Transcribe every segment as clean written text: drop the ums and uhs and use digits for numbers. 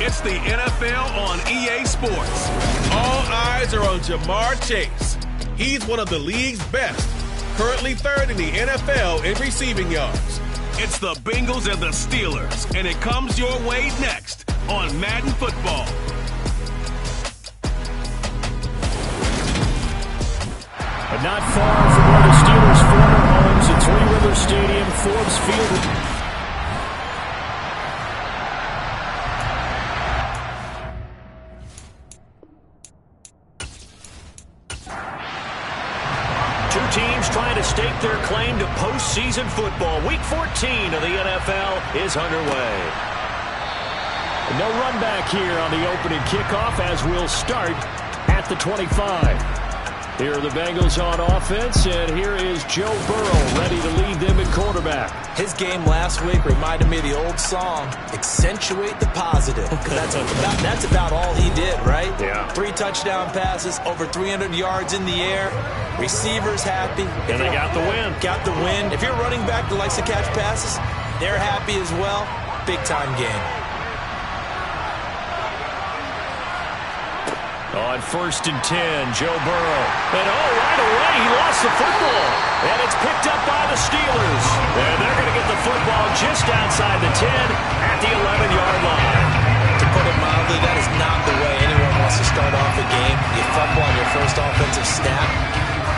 It's the NFL on EA Sports. All eyes are on Jamar Chase. He's one of the league's best, currently third in the NFL in receiving yards. It's the Bengals and the Steelers, and it comes your way next on Madden Football. But not far from where the Steelers' former homes at Three Rivers Stadium, Forbes Field. Two teams trying to stake their claim to postseason football. Week 14 of the NFL is underway. No run back here on the opening kickoff as we'll start at the 25. Here are the Bengals on offense, and here is Joe Burrow ready to lead them at quarterback. His game last week reminded me of the old song, accentuate the positive. That's about all he did, right? Yeah. 3 touchdown passes, over 300 yards in the air, receivers happy. And they got the win. Got the win. If you're running back that likes to catch passes, they're happy as well. Big-time game. On 1st and 10, Joe Burrow. And right away, he lost the football. And it's picked up by the Steelers. And they're going to get the football just outside the 10 at the 11-yard line. To put it mildly, that is not the way anyone wants to start off a game. You fumble on your first offensive snap.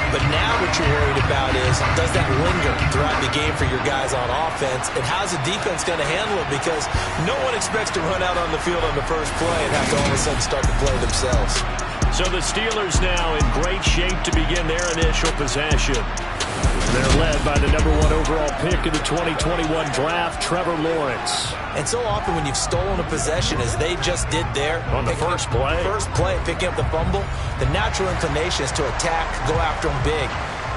But now what you're worried about is, does that linger throughout the game for your guys on offense? And how's the defense going to handle it? Because no one expects to run out on the field on the first play and have to all of a sudden start to play themselves. So the Steelers now in great shape to begin their initial possession. They're led by the number 1 overall pick in the 2021 draft, Trevor Lawrence. And so often when you've stolen a possession, as they just did there, on the first play, picking up the fumble, the natural inclination is to attack, go after them big.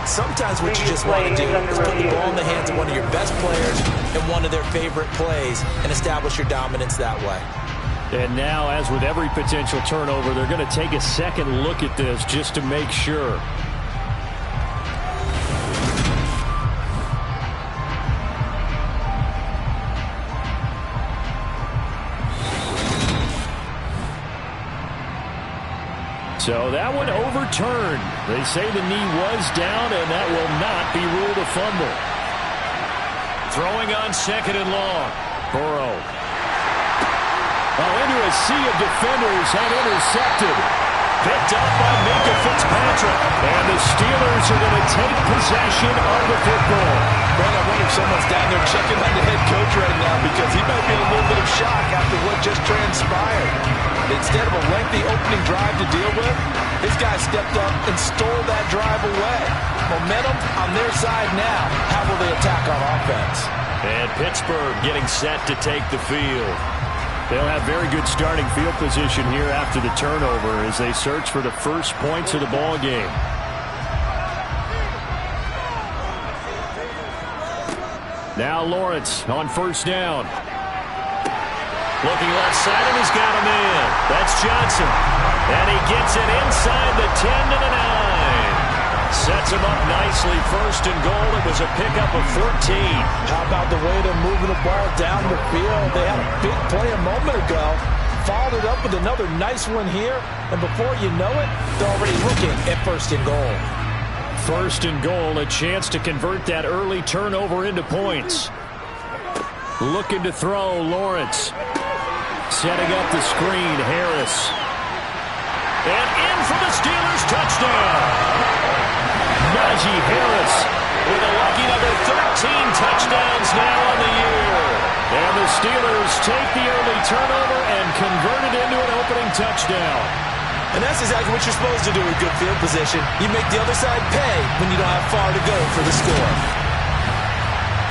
Sometimes what you just want to do is put the ball in the hands of one of your best players in one of their favorite plays and establish your dominance that way. And now, as with every potential turnover, they're going to take a second look at this just to make sure. So that one overturned. They say the knee was down, and that will not be ruled a fumble. Throwing on 2nd and long. Burrow. Into a sea of defenders and intercepted. Picked up by Minka Fitzpatrick. And the Steelers are going to take possession of the football. Well, I wonder if someone's down there checking on the head coach right now, because he might be in a little bit of shock after what just transpired. Instead of a lengthy opening drive to deal with, this guy stepped up and stole that drive away. Momentum on their side now. How will they attack on offense? And Pittsburgh getting set to take the field. They'll have very good starting field position here after the turnover as they search for the first points of the ball game. Now Lawrence on 1st down. Looking left side, and he's got him in. That's Johnson. And he gets it inside the 10 to the 9. Sets him up nicely. 1st and goal. It was a pickup of 14. How about the way they're moving the ball down the field? They had a big play a moment ago. Followed it up with another nice one here. And before you know it, they're already looking at 1st and goal. 1st and goal, a chance to convert that early turnover into points. Looking to throw, Lawrence. Setting up the screen, Harris. And in for the Steelers touchdown. Najee Harris with a lucky number 13 touchdowns now on the year. And the Steelers take the early turnover and convert it into an opening touchdown. And that's exactly what you're supposed to do with good field position. You make the other side pay when you don't have far to go for the score.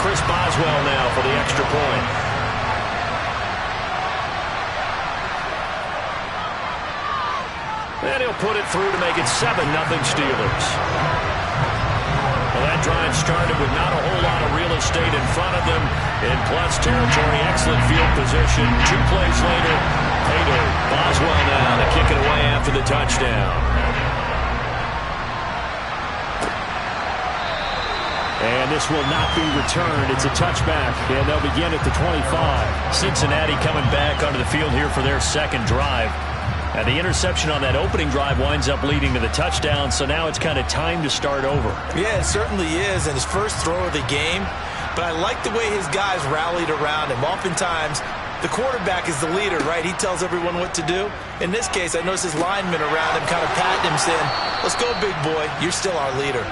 Chris Boswell now for the extra point. And he'll put it through to make it 7-0 Steelers. Well, that drive started with not a whole lot of real estate in front of them. In plus territory, excellent field position. 2 plays later, payday. Boswell now to kick it away after the touchdown. And this will not be returned. It's a touchback, and they'll begin at the 25. Cincinnati coming back onto the field here for their second drive. And the interception on that opening drive winds up leading to the touchdown, so now it's kind of time to start over. Yeah, it certainly is, and his first throw of the game. But I like the way his guys rallied around him. Oftentimes, the quarterback is the leader, right? He tells everyone what to do. In this case, I noticed his linemen around him kind of patting him, saying, "Let's go, big boy. You're still our leader."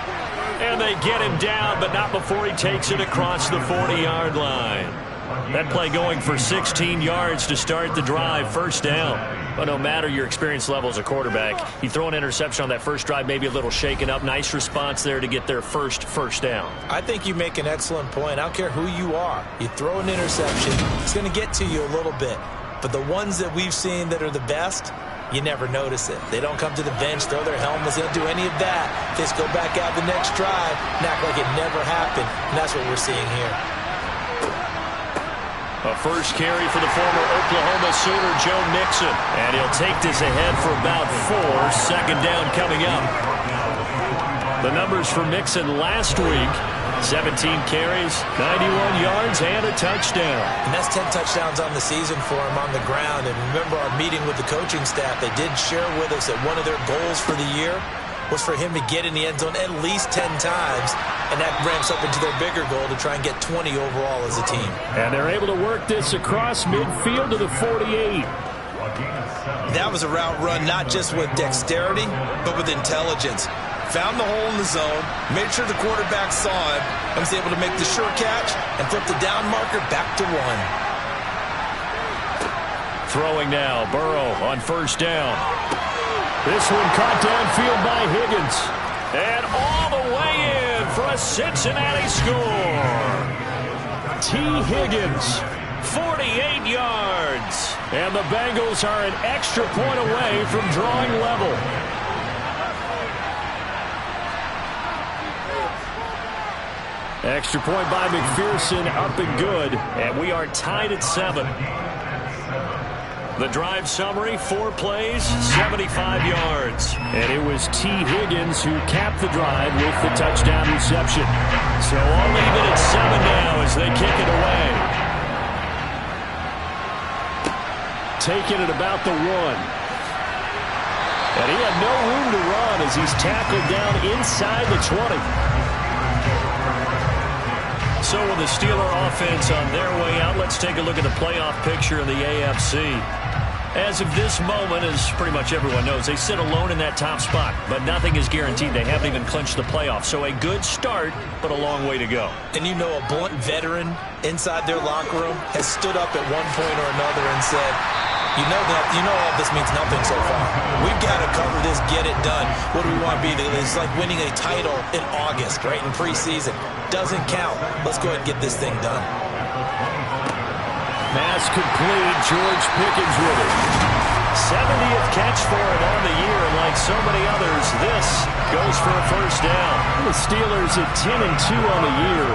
And they get him down, but not before he takes it across the 40-yard line. That play going for 16 yards to start the drive, first down. But no matter your experience level as a quarterback, you throw an interception on that first drive, maybe a little shaken up. Nice response there to get their first down. I think you make an excellent point. I don't care who you are. You throw an interception, it's going to get to you a little bit. But the ones that we've seen that are the best, you never notice it. They don't come to the bench, throw their helmets, they don't do any of that. They just go back out the next drive and act like it never happened. And that's what we're seeing here. A first carry for the former Oklahoma Sooner, Joe Mixon. And he'll take this ahead for about 4. Second down coming up. The numbers for Mixon last week: 17 carries, 91 yards, and a touchdown. And that's 10 touchdowns on the season for him on the ground. And remember our meeting with the coaching staff, they did share with us that one of their goals for the year was for him to get in the end zone at least 10 times. And that ramps up into their bigger goal to try and get 20 overall as a team. And they're able to work this across midfield to the 48. That was a route run not just with dexterity, but with intelligence. Found the hole in the zone, made sure the quarterback saw him, and was able to make the sure catch and flip the down marker back to 1. Throwing now, Burrow on first down. This one caught downfield by Higgins. And all the way in for a Cincinnati score. T. Higgins, 48 yards. And the Bengals are an extra point away from drawing level. Extra point by McPherson, up and good. And we are tied at 7. The drive summary: 4 plays, 75 yards. And it was T. Higgins who capped the drive with the touchdown reception. So all even at 7 now as they kick it away. Taking it about the 1. And he had no room to run as he's tackled down inside the 20. So with the Steeler offense on their way out, let's take a look at the playoff picture in the AFC. As of this moment, as pretty much everyone knows, they sit alone in that top spot, but nothing is guaranteed. They haven't even clinched the playoffs. So a good start, but a long way to go. And you know, a blunt veteran inside their locker room has stood up at one point or another and said, you know all this means nothing so far. We've got to cover this, get it done. What do we want to be? It's like winning a title in August, right, in preseason. Doesn't count. Let's go ahead and get this thing done. Pass complete. George Pickens with it. 70th catch for him on the year, and like so many others, this goes for a first down. The Steelers at 10-2 on the year.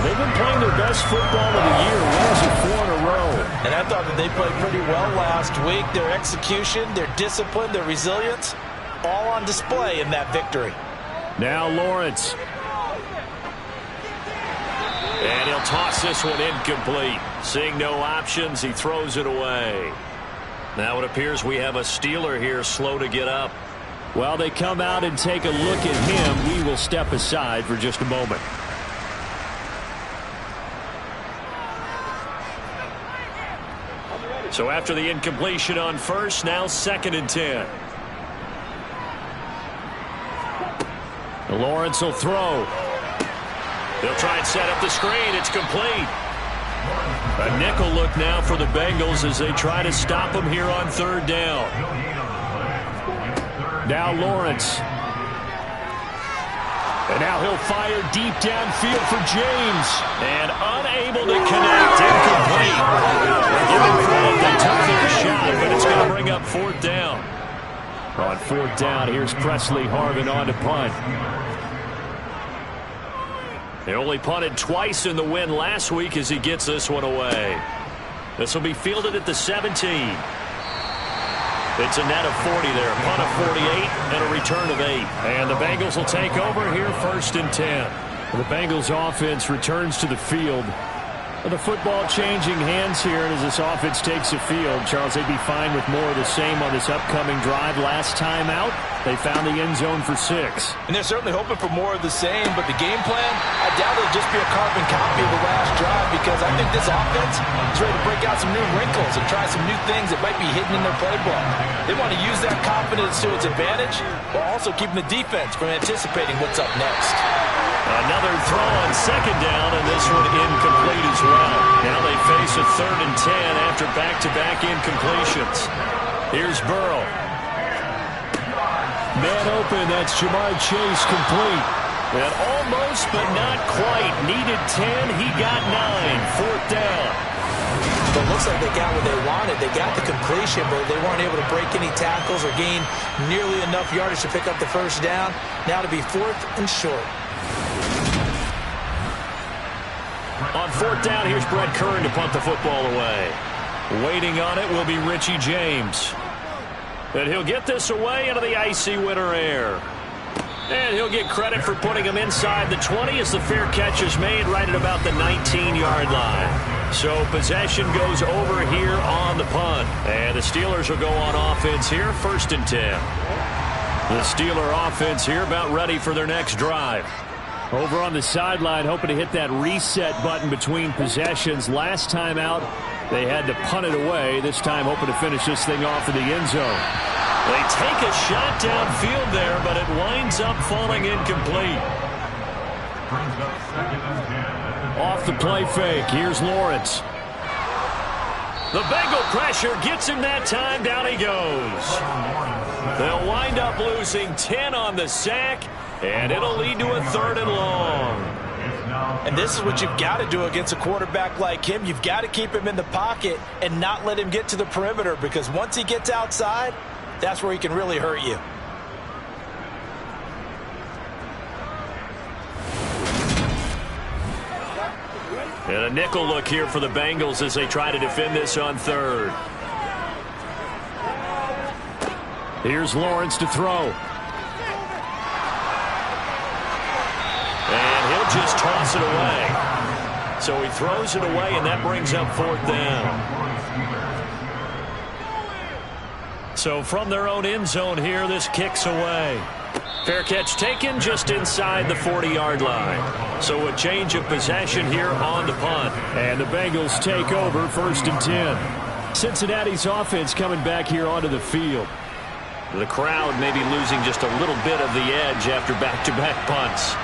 They've been playing their best football of the year. Wins at 4 in a row. And I thought that they played pretty well last week. Their execution, their discipline, their resilience, all on display in that victory. Now Lawrence. And he'll toss this one incomplete. Seeing no options, he throws it away. Now it appears we have a Steeler here slow to get up. While they come out and take a look at him, we will step aside for just a moment. So after the incompletion on first, now 2nd and 10. Lawrence will throw. They'll try and set up the screen. It's complete. A nickel look now for the Bengals as they try to stop him here on 3rd down. Now Lawrence. And now he'll fire deep downfield for James. And unable to connect. Incomplete. Give him credit. They took their shot, but it's going to bring up 4th down. On 4th down, here's Presley Harvin on to punt. They only punted twice in the win last week as he gets this one away. This will be fielded at the 17. It's a net of 40 there. A punt of 48 and a return of 8. And the Bengals will take over here 1st and 10. The Bengals offense returns to the field. The football changing hands here, and as this offense takes the field, Charles, they'd be fine with more of the same on this upcoming drive. Last time out, they found the end zone for 6. And they're certainly hoping for more of the same, but the game plan, I doubt it'll just be a carbon copy of the last drive, because I think this offense is ready to break out some new wrinkles and try some new things that might be hidden in their playbook. They want to use that confidence to its advantage, while also keeping the defense from anticipating what's up next. Another throw on second down, and this one incomplete as well. Now they face a 3rd and 10 after back-to-back incompletions. Here's Burrow. Man open, that's Jamar Chase, complete. And almost, but not quite. Needed 10, he got 9. 4th down. But it looks like they got what they wanted. They got the completion, but they weren't able to break any tackles or gain nearly enough yardage to pick up the first down. Now to be 4th and short. On 4th down, here's Brett Kern to punt the football away. Waiting on it will be Richie James. And he'll get this away into the icy winter air. And he'll get credit for putting him inside the 20 as the fair catch is made right at about the 19-yard line. So possession goes over here on the punt. And the Steelers will go on offense here, 1st and 10. The Steeler offense here about ready for their next drive. Over on the sideline, hoping to hit that reset button between possessions. Last time out, they had to punt it away. This time, hoping to finish this thing off in the end zone. They take a shot downfield there, but it winds up falling incomplete. Off the play fake, here's Lawrence. The Bengal pressure gets him that time. Down he goes. They'll wind up losing 10 on the sack. And it'll lead to a 3rd and long. And this is what you've got to do against a quarterback like him. You've got to keep him in the pocket and not let him get to the perimeter, because once he gets outside, that's where he can really hurt you. And a nickel look here for the Bengals as they try to defend this on 3rd. Here's Lawrence to throw. And he'll just toss it away. So he throws it away, and that brings up 4th down. So from their own end zone here, this kicks away. Fair catch taken just inside the 40-yard line. So a change of possession here on the punt. And the Bengals take over, 1st and 10. Cincinnati's offense coming back here onto the field. The crowd maybe losing just a little bit of the edge after back-to-back punts.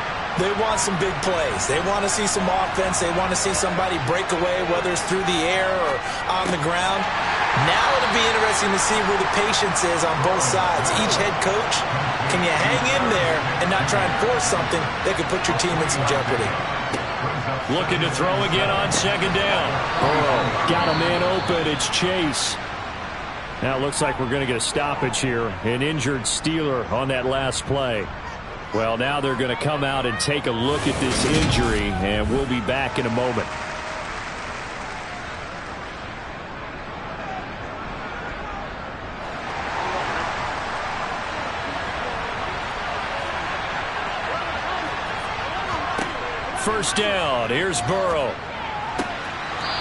They want some big plays. They want to see some offense. They want to see somebody break away, whether it's through the air or on the ground. Now it'll be interesting to see where the patience is on both sides. Each head coach, can you hang in there and not try and force something that could put your team in some jeopardy? Looking to throw again on 2nd down. Oh, got a man open. It's Chase. Now it looks like we're going to get a stoppage here. An injured Steeler on that last play. Well, now they're going to come out and take a look at this injury, and we'll be back in a moment. First down, here's Burrow.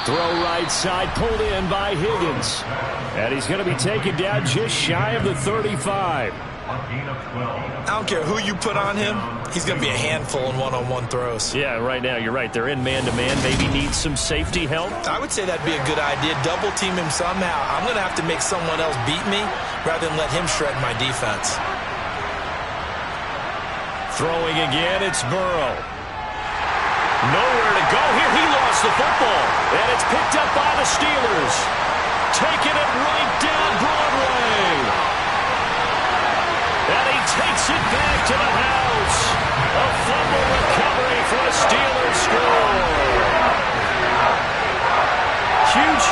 Throw right side, pulled in by Higgins. And he's going to be taken down just shy of the 35. I don't care who you put on him, he's going to be a handful in one-on-one throws. Yeah, right now, you're right. They're in man-to-man. Maybe needs some safety help. I would say that'd be a good idea. Double team him somehow. I'm going to have to make someone else beat me rather than let him shred my defense. Throwing again, it's Burrow. Nowhere to go here. He lost the football. And it's picked up by the Steelers. Taking it right down Broadway. And he takes it back to the house. A fumble recovery for a Steelers score.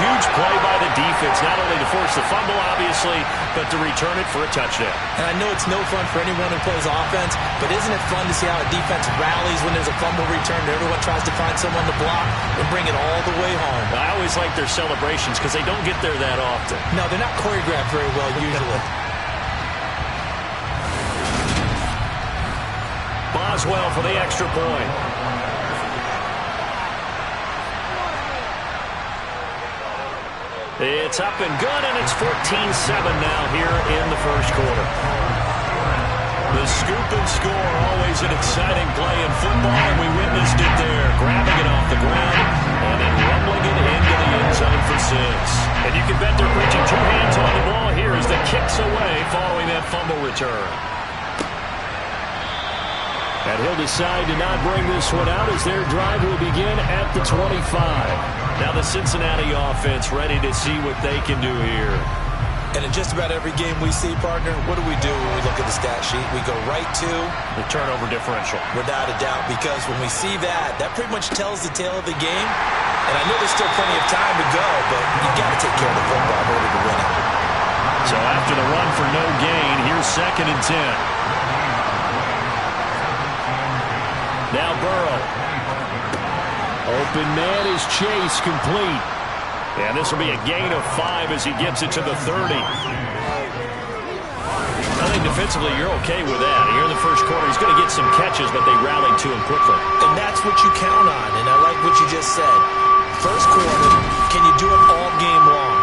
Huge play by the defense, not only to force the fumble, obviously, but to return it for a touchdown. And I know it's no fun for anyone who plays offense, but isn't it fun to see how a defense rallies when there's a fumble return and everyone tries to find someone to block and bring it all the way home? I always like their celebrations because they don't get there that often. No, they're not choreographed very well usually. Boswell for the extra point. It's up and good, and it's 14-7 now here in the first quarter. The scoop and score, always an exciting play in football, and we witnessed it there, grabbing it off the ground and then rumbling it into the end zone for 6. And you can bet they're putting 2 hands on the ball here as the kick's away following that fumble return. And he'll decide to not bring this one out as their drive will begin at the 25. Now the Cincinnati offense ready to see what they can do here. And in just about every game we see, partner, what do we do when we look at the stat sheet? We go right to the turnover differential. Without a doubt, because when we see that, that pretty much tells the tale of the game. And I know there's still plenty of time to go, but you've got to take care of the football in order to win it. So after the run for no gain, here's 2nd and 10. Now Burrow. Open man is Chase, complete. And this will be a gain of 5 as he gets it to the 30. I think defensively you're okay with that. Here in the first quarter, he's going to get some catches, but they rallied to him quickly. And that's what you count on, and I like what you just said. First quarter, can you do it all game long?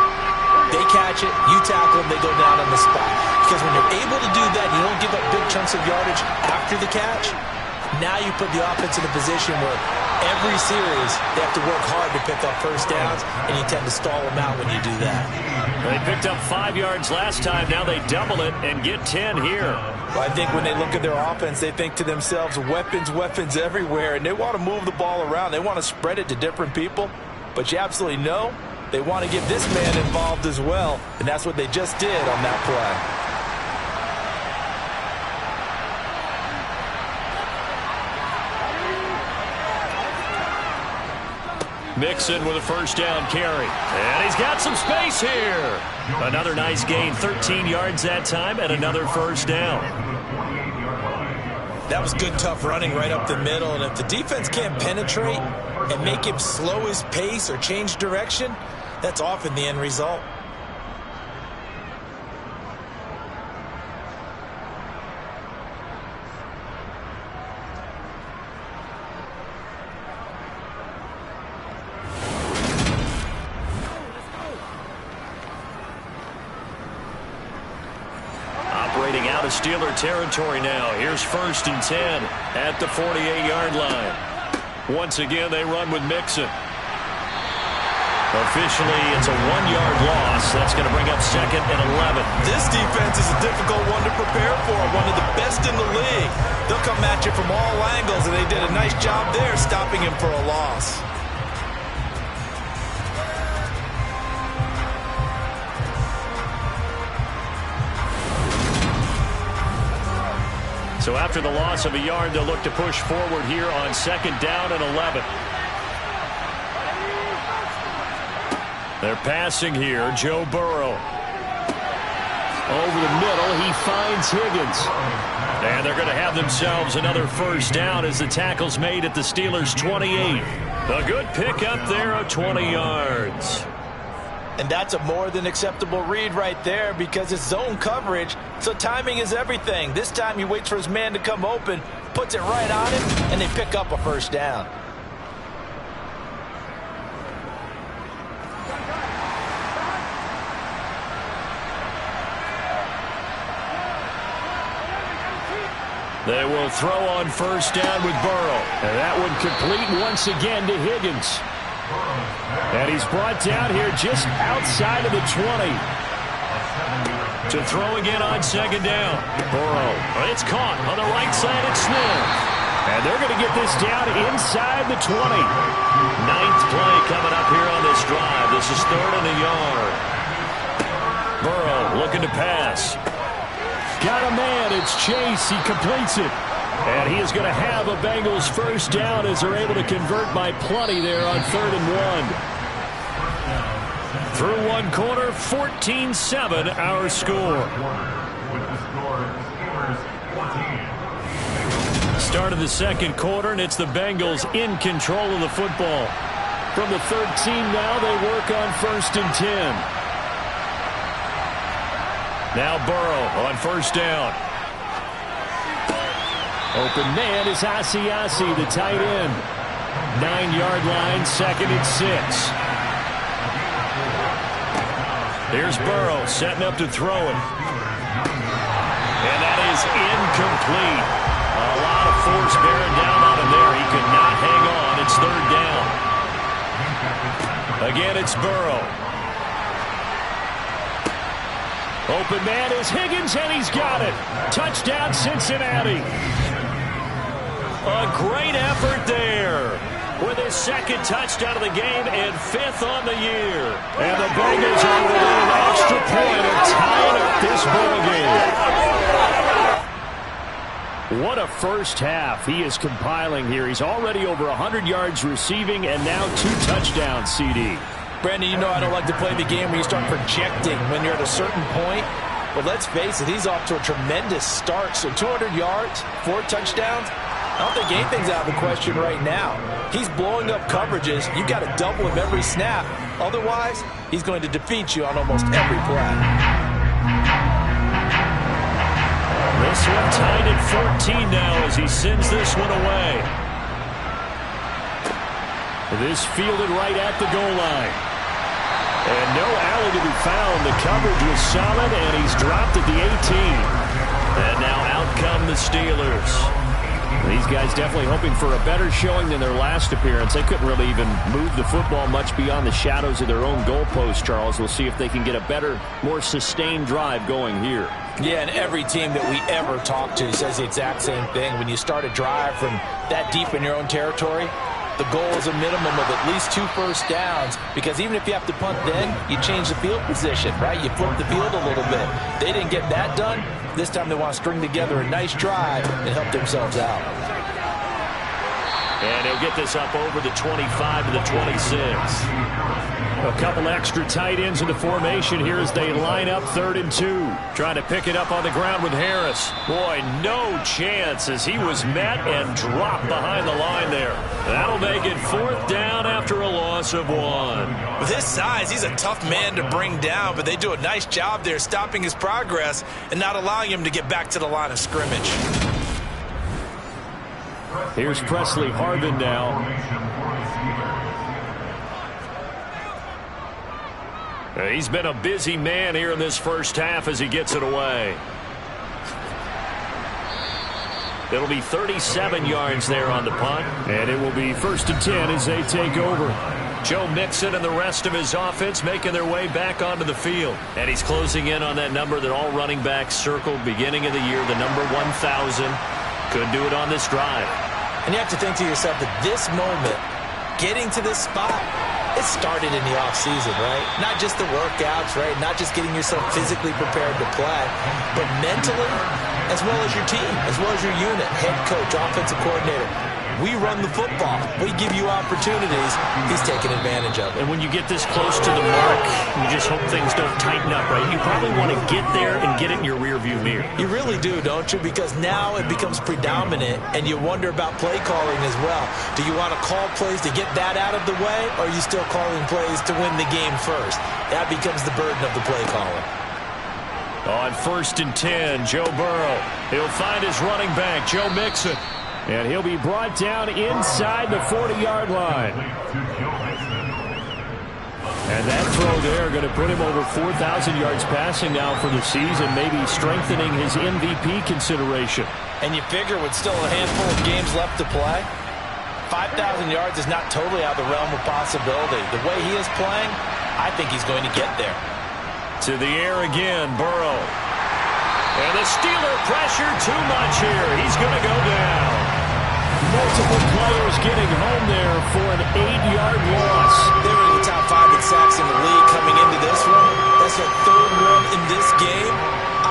They catch it, you tackle them, they go down on the spot. Because when you're able to do that, you don't give up big chunks of yardage after the catch. Now you put the offense in a position where every series they have to work hard to pick up first downs, and you tend to stall them out when you do that. They picked up 5 yards last time. Now they double it and get 10 here. Well, I think when they look at their offense, they think to themselves, weapons, weapons everywhere, and they want to move the ball around. They want to spread it to different people, but you absolutely know they want to get this man involved as well, and that's what they just did on that play. Mixon with a first down carry. And he's got some space here. Another nice gain, 13 yards that time, and another first down. That was good, tough running right up the middle. And if the defense can't penetrate and make him slow his pace or change direction, that's often the end result. Out of Steeler territory now. Here's 1st and 10 at the 48-yard line. Once again, they run with Mixon. Officially, it's a 1-yard loss. That's going to bring up 2nd and 11. This defense is a difficult one to prepare for. One of the best in the league. They'll come at you from all angles, and they did a nice job there stopping him for a loss. So after the loss of a yard, they'll look to push forward here on 2nd down and 11. They're passing here. Joe Burrow. Over the middle, he finds Higgins. And they're going to have themselves another first down as the tackle's made at the Steelers' 28. A good pickup there of 20 yards. And that's a more than acceptable read right there because it's zone coverage, so timing is everything. This time he waits for his man to come open, puts it right on him, and they pick up a first down. They will throw on first down with Burrow. And that one complete once again to Higgins. And he's brought down here just outside of the 20. To throw again on 2nd down. Burrow. It's caught on the right side at Smith. And they're going to get this down inside the 20. 9th play coming up here on this drive. This is 3rd and a yard. Burrow looking to pass. Got a man. It's Chase. He completes it. And he is going to have a Bengals first down as they're able to convert by plenty there on 3rd and 1. Through one quarter, 14-7 our score. Start of the 2nd quarter, and it's the Bengals in control of the football. From the 13 now, they work on 1st and 10. Now Burrow on first down. Open man is Asiasi, the tight end. 9-yard line, 2nd and 6. Here's Burrow setting up to throw it. And that is incomplete. A lot of force bearing down on him there. He could not hang on. It's third down. Again, it's Burrow. Open man is Higgins, and he's got it. Touchdown, Cincinnati. A great effort there with his second touchdown of the game and fifth on the year. And the Bengals are within an extra point of tying up this ball game. What a first half he is compiling here. He's already over 100 yards receiving and now 2 touchdowns, CD. Brandon, you know I don't like to play the game where you start projecting when you're at a certain point. But let's face it, he's off to a tremendous start. So 200 yards, 4 touchdowns. I don't think anything's out of the question right now. He's blowing up coverages. You've got to double him every snap. Otherwise, he's going to defeat you on almost every play. This one tied at 14 now as he sends this one away. This fielded right at the goal line. And no alley to be found. The coverage was solid, and he's dropped at the 18. And now out come the Steelers. These guys definitely hoping for a better showing than their last appearance. They couldn't really even move the football much beyond the shadows of their own goalpost, Charles. We'll see if they can get a better, more sustained drive going here. Yeah, and every team that we ever talk to says the exact same thing. When you start a drive from that deep in your own territory, the goal is a minimum of at least 2 first downs, because even if you have to punt then, you change the field position, right? You flip the field a little bit. They didn't get that done. This time they want to string together a nice drive and help themselves out. And he'll get this up over the 25 to the 26. A couple extra tight ends in the formation here as they line up 3rd and 2. Trying to pick it up on the ground with Harris. Boy, no chance as he was met and dropped behind the line there. That'll make it 4th down after a loss of 1. With his size, he's a tough man to bring down, but they do a nice job there stopping his progress and not allowing him to get back to the line of scrimmage. Here's Presley Harvin now. He's been a busy man here in this first half as he gets it away. It'll be 37 yards there on the punt. And it will be 1st and 10 as they take over. Joe Mixon and the rest of his offense making their way back onto the field. And he's closing in on that number that all running backs circled beginning of the year, the number 1,000. Could do it on this drive. And you have to think to yourself that this moment, getting to this spot, it started in the offseason, right? Not just the workouts, right? Not just getting yourself physically prepared to play, but mentally, as well as your team, as well as your unit, head coach, offensive coordinator. We run the football. We give you opportunities. He's taking advantage of it. And when you get this close to the mark, you just hope things don't tighten up, right? You probably want to get there and get it in your rearview mirror. You really do, don't you? Because now it becomes predominant, and you wonder about play calling as well. Do you want to call plays to get that out of the way, or are you still calling plays to win the game first? That becomes the burden of the play caller. On 1st and 10, Joe Burrow. He'll find his running back, Joe Mixon. And he'll be brought down inside the 40-yard line. And that throw there going to put him over 4,000 yards passing now for the season, maybe strengthening his MVP consideration. And you figure with still a handful of games left to play, 5,000 yards is not totally out of the realm of possibility. The way he is playing, I think he's going to get there. To the air again, Burrow. And the Steeler pressure too much here. He's going to go down. Multiple players getting home there for an 8-yard loss. They were in the top 5 in sacks in the league coming into this one. That's their 3rd one in this game.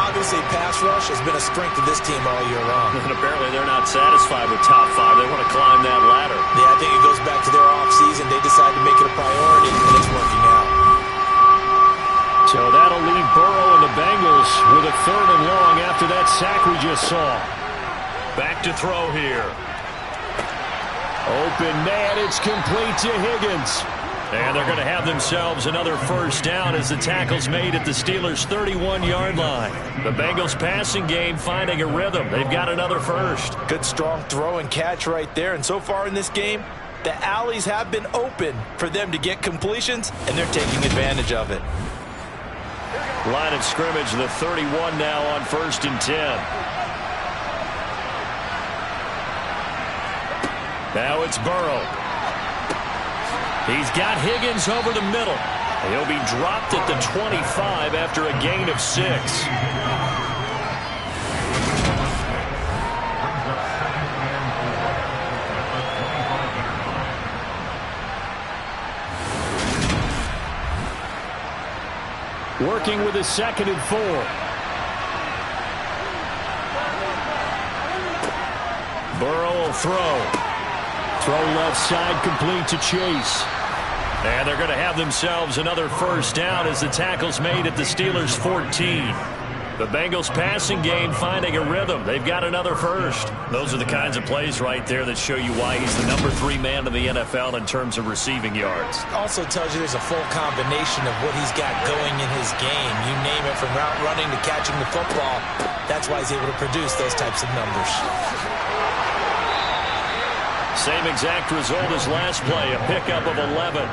Obviously, pass rush has been a strength of this team all year long. And apparently they're not satisfied with top 5. They want to climb that ladder. Yeah, I think it goes back to their offseason. They decided to make it a priority, and it's working out. So that'll leave Burrow and the Bengals with a 3rd and long after that sack we just saw. Back to throw here. Open man, it's complete to Higgins. And they're going to have themselves another 1st down as the tackle's made at the Steelers' 31-yard line. The Bengals passing game finding a rhythm. They've got another 1st. Good strong throw and catch right there. And so far in this game, the alleys have been open for them to get completions, and they're taking advantage of it. Line of scrimmage, the 31 now on 1st and 10. Now it's Burrow. He's got Higgins over the middle. He'll be dropped at the 25 after a gain of 6. Working with a 2nd and 4. Burrow will throw. Throw left side, complete to Chase. And they're going to have themselves another 1st down as the tackle's made at the Steelers' 14. The Bengals passing game finding a rhythm. They've got another 1st. Those are the kinds of plays right there that show you why he's the number 3 man in the NFL in terms of receiving yards. Also tells you there's a full combination of what he's got going in his game. You name it, from route running to catching the football. That's why he's able to produce those types of numbers. Same exact result as last play, a pickup of 11.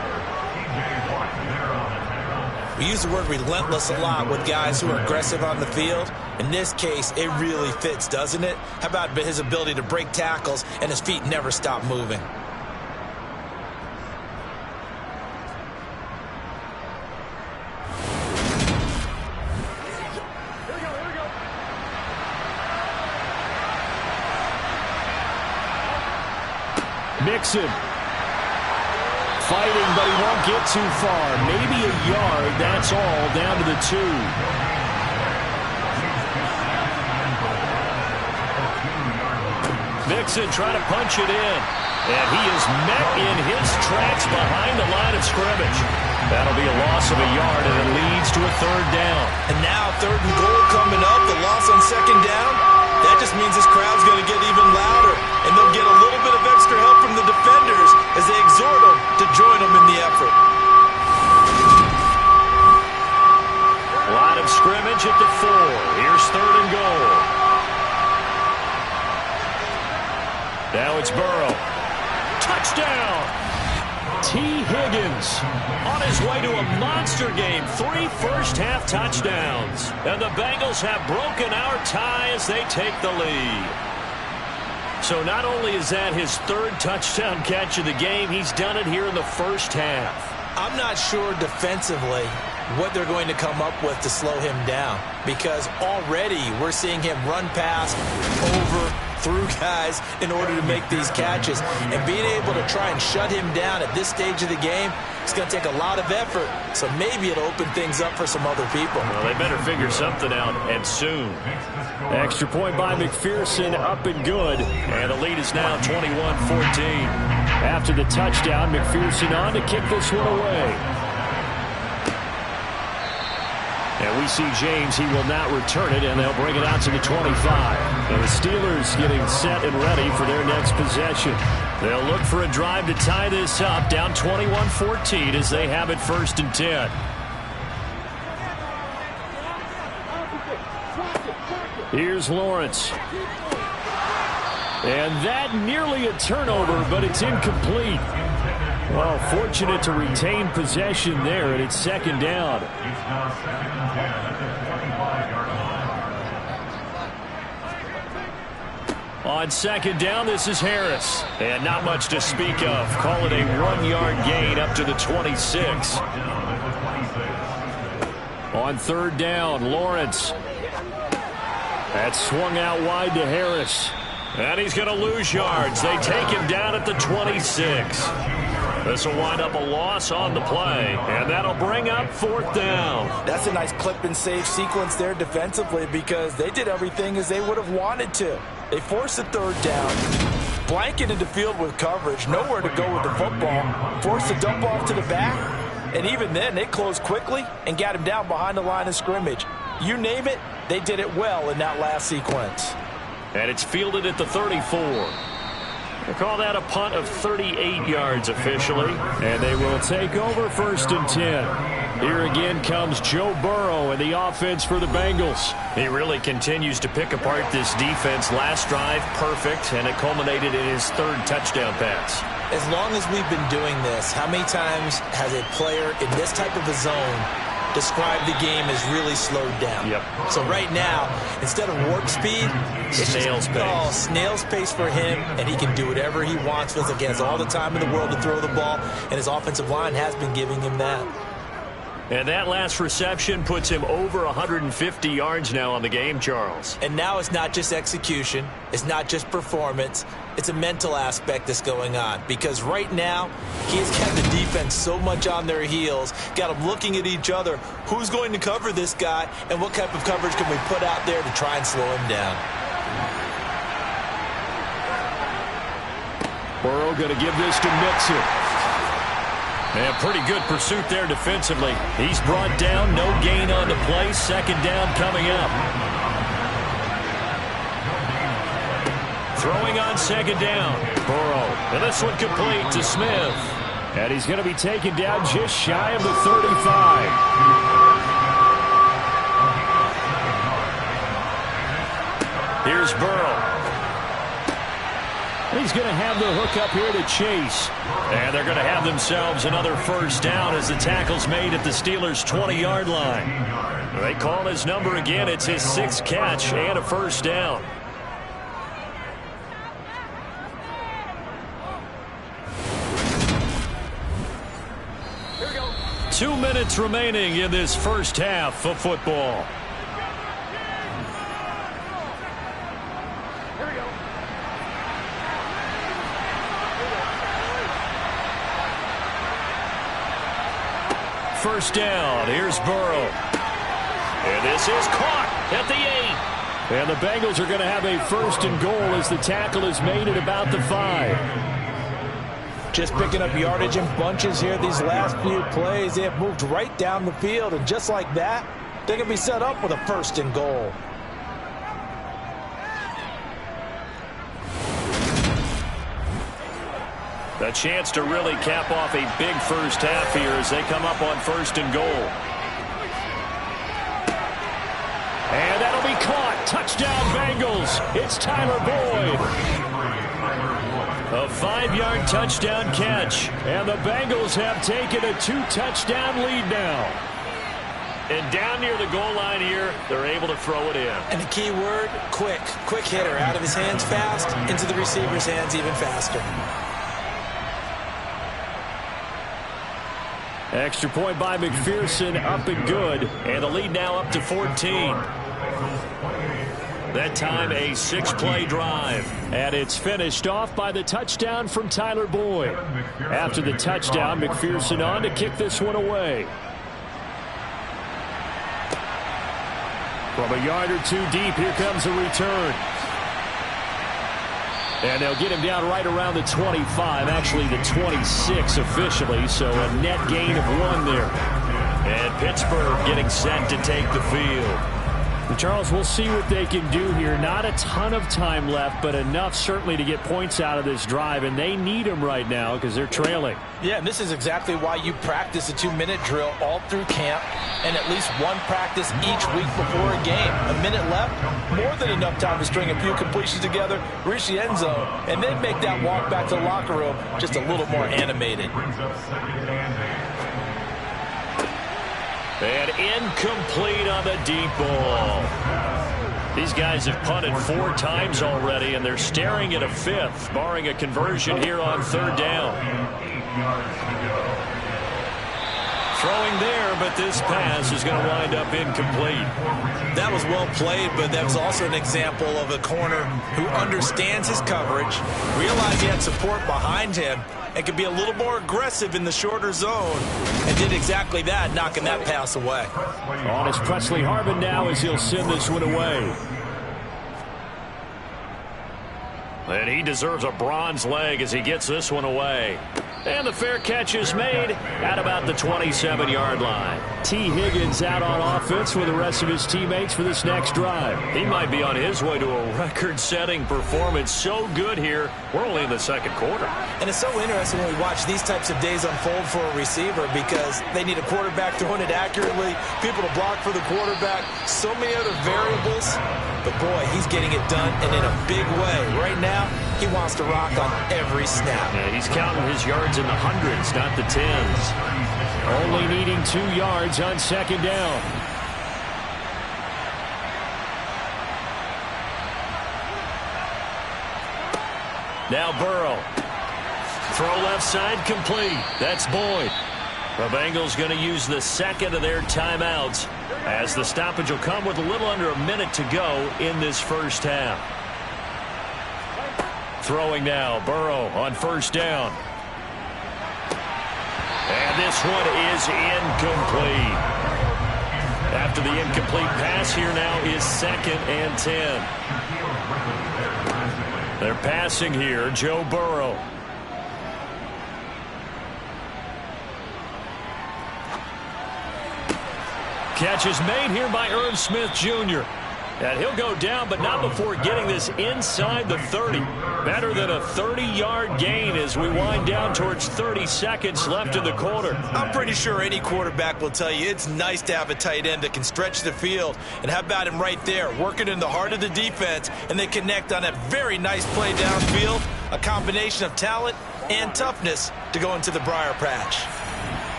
We use the word relentless a lot with guys who are aggressive on the field. In this case, it really fits, doesn't it? How about his ability to break tackles and his feet never stop moving? Mixon. Fighting, but he won't get too far. Maybe a yard, that's all, down to the 2. Mixon trying to punch it in. And he is met in his tracks behind the line of scrimmage. That'll be a loss of a yard, and it leads to a 3rd down. And now 3rd and goal coming up, the loss on 2nd down. That just means this crowd's going to get even louder, and they'll get a little bit of extra help from the defenders as they exhort them to join them in the effort. Line of scrimmage at the 4. Here's 3rd and goal. Now it's Burrow. Touchdown! T. Higgins on his way to a monster game. 3 first-half touchdowns. And the Bengals have broken our tie as they take the lead. So not only is that his 3rd touchdown catch of the game, he's done it here in the first half. I'm not sure defensively what they're going to come up with to slow him down, because already we're seeing him run past, over, through guys in order to make these catches. And being able to try and shut him down at this stage of the game, it's going to take a lot of effort. So maybe it'll open things up for some other people. Well, they better figure something out, and soon. Extra point by McPherson, up and good. And the lead is now 21-14. After the touchdown, McPherson on to kick this one away. And we see James, he will not return it, and they'll bring it out to the 25. And the Steelers getting set and ready for their next possession. They'll look for a drive to tie this up, down 21-14 as they have it 1st and 10. Here's Lawrence. And that nearly a turnover, but it's incomplete. Well, fortunate to retain possession there, and it's 2nd down. On 2nd down, this is Harris. And not much to speak of. Call it a 1-yard gain up to the 26. On 3rd down, Lawrence. That's swung out wide to Harris. And he's going to lose yards. They take him down at the 26. This will wind up a loss on the play, and that'll bring up 4th down. That's a nice clip and save sequence there defensively, because they did everything as they would have wanted to. They forced the 3rd down, blanketed the field with coverage, nowhere to go with the football, forced the dump off to the back, and even then they closed quickly and got him down behind the line of scrimmage. You name it, they did it well in that last sequence. And it's fielded at the 34. They call that a punt of 38 yards officially. And they will take over 1st and 10. Here again comes Joe Burrow and the offense for the Bengals. He really continues to pick apart this defense. Last drive, perfect, and it culminated in his 3rd touchdown pass. As long as we've been doing this, how many times has a player in this type of a zone described the game as really slowed down. Yep. So right now, instead of warp speed, it's snail's pace. Oh, snail's pace for him, and he can do whatever he wants. Feels like he has all the time in the world to throw the ball, and his offensive line has been giving him that. And that last reception puts him over 150 yards now on the game, Charles. And now it's not just execution. It's not just performance. It's a mental aspect that's going on. Because right now, he has kept the defense so much on their heels, got them looking at each other. Who's going to cover this guy, and what type of coverage can we put out there to try and slow him down? Burrow going to give this to Mixon. And pretty good pursuit there defensively. He's brought down, no gain on the play. Second down coming up. Throwing on second down. Burrow. And this one complete to Smith. And he's going to be taken down just shy of the 35. Here's Burrow. He's going to have the hook up here to Chase. And they're going to have themselves another first down as the tackle's made at the Steelers' 20-yard line. They call his number again. It's his 6th catch and a first down. Here we go. 2 minutes remaining in this first half of football. First down. Here's Burrow. And this is caught at the 8. And the Bengals are going to have a first and goal as the tackle is made at about the 5. Just picking up yardage in bunches here these last few plays. They have moved right down the field, and just like that, they're going to be set up with a first and goal. A chance to really cap off a big first half here as they come up on first and goal. And that'll be caught. Touchdown Bengals. It's Tyler Boyd. A 5-yard touchdown catch. And the Bengals have taken a 2-touchdown lead now. And down near the goal line here, they're able to throw it in. And the key word, quick. Quick hitter. Out of his hands fast, into the receiver's hands even faster. Extra point by McPherson, up and good. And the lead now up to 14. That time a 6-play drive. And it's finished off by the touchdown from Tyler Boyd. After the touchdown, McPherson on to kick this one away. From a yard or two deep, here comes a return. And they'll get him down right around the 25, actually the 26 officially, so a net gain of 1 there. And Pittsburgh getting set to take the field. Charles, we'll see what they can do here. Not a ton of time left, but enough certainly to get points out of this drive, and they need them right now because they're trailing. Yeah, and this is exactly why you practice a 2-minute drill all through camp and at least one practice each week before a game. A minute left, more than enough time to string a few completions together, reach the end zone, and then make that walk back to the locker room just a little more animated. And incomplete on the deep ball. These guys have punted 4 times already, and they're staring at a 5th, barring a conversion here on 3rd down. Throwing there, but this pass is going to wind up incomplete. That was well played, but that was also an example of a corner who understands his coverage, realized he had support behind him, and could be a little more aggressive in the shorter zone, and did exactly that, knocking that pass away. On is Presley Harvin now as he'll send this one away. And he deserves a bronze leg as he gets this one away. And the fair catch is made at about the 27-yard line. T. Higgins out on offense with the rest of his teammates for this next drive. He might be on his way to a record-setting performance. So good here. We're only in the 2nd quarter. And it's so interesting when we watch these types of days unfold for a receiver because they need a quarterback throwing it accurately, people to block for the quarterback, so many other variables. But, boy, he's getting it done and in a big way. Right now, He wants to rock on every snap. Yeah, he's counting his yards in the hundreds, not the tens. Only needing 2 yards on second down. Now Burrow. Throw left side complete. That's Boyd. The Bengals going to use the second of their timeouts as the stoppage will come with a little under a minute to go in this first half. Throwing now, Burrow on first down. And this one is incomplete. After the incomplete pass, here now is 2nd and 10. They're passing here, Joe Burrow. Catch is made here by Irv Smith Jr. And he'll go down, but not before getting this inside the 30. Better than a 30-yard gain as we wind down towards 30 seconds left in the quarter. I'm pretty sure any quarterback will tell you it's nice to have a tight end that can stretch the field. And how about him right there, working in the heart of the defense, and they connect on a very nice play downfield, a combination of talent and toughness to go into the briar patch.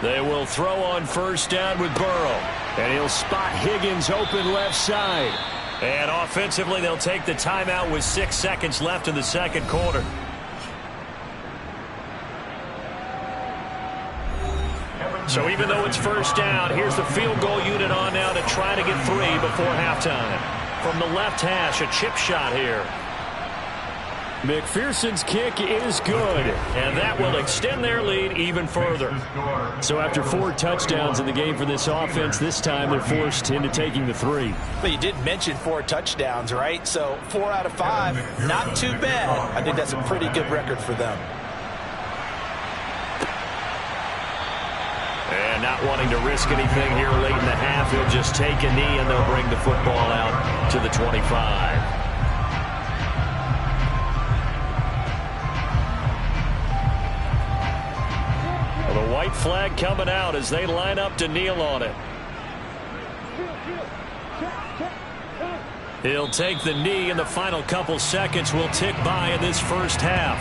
They will throw on first down with Burrow. And he'll spot Higgins open left side. And offensively, they'll take the timeout with 6 seconds left in the second quarter. So even though it's first down, here's the field goal unit on now to try to get 3 before halftime. From the left hash, a chip shot here. McPherson's kick is good, and that will extend their lead even further. So after 4 touchdowns in the game for this offense, this time they're forced into taking the 3. But you did mention 4 touchdowns, right? So 4 out of 5, not too bad. I think that's a pretty good record for them. And not wanting to risk anything here late in the half, he'll just take a knee and they'll bring the football out to the 25. The white flag coming out as they line up to kneel on it. He'll take the knee, and the final couple seconds will tick by in this first half.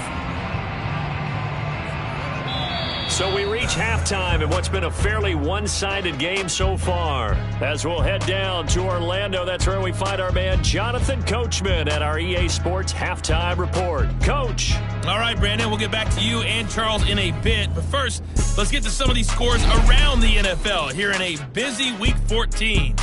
So we reach halftime in what's been a fairly one-sided game so far. As we'll head down to Orlando, that's where we find our man Jonathan Coachman at our EA Sports Halftime Report. Coach. All right, Brandon, we'll get back to you and Charles in a bit. But first, let's get to some of these scores around the NFL here in a busy Week 14.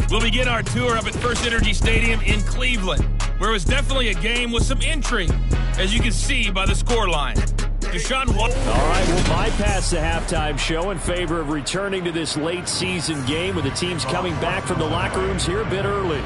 We'll begin our tour up at First Energy Stadium in Cleveland, where it was definitely a game with some intrigue, as you can see by the scoreline. Deshaun Watson. All right, we'll bypass the halftime show in favor of returning to this late season game with the teams coming back from the locker rooms here a bit early.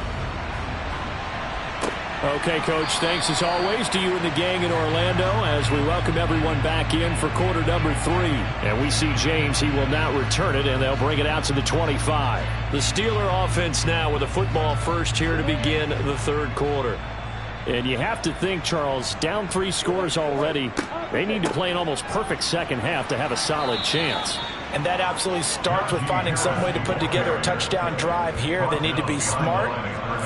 Okay, Coach, thanks as always to you and the gang in Orlando as we welcome everyone back in for quarter number 3. And we see James, he will not return it, and they'll bring it out to the 25. The Steeler offense now with a football first here to begin the third quarter. And you have to think, Charles, down 3 scores already. They need to play an almost perfect second half to have a solid chance. And that absolutely starts with finding some way to put together a touchdown drive here. They need to be smart,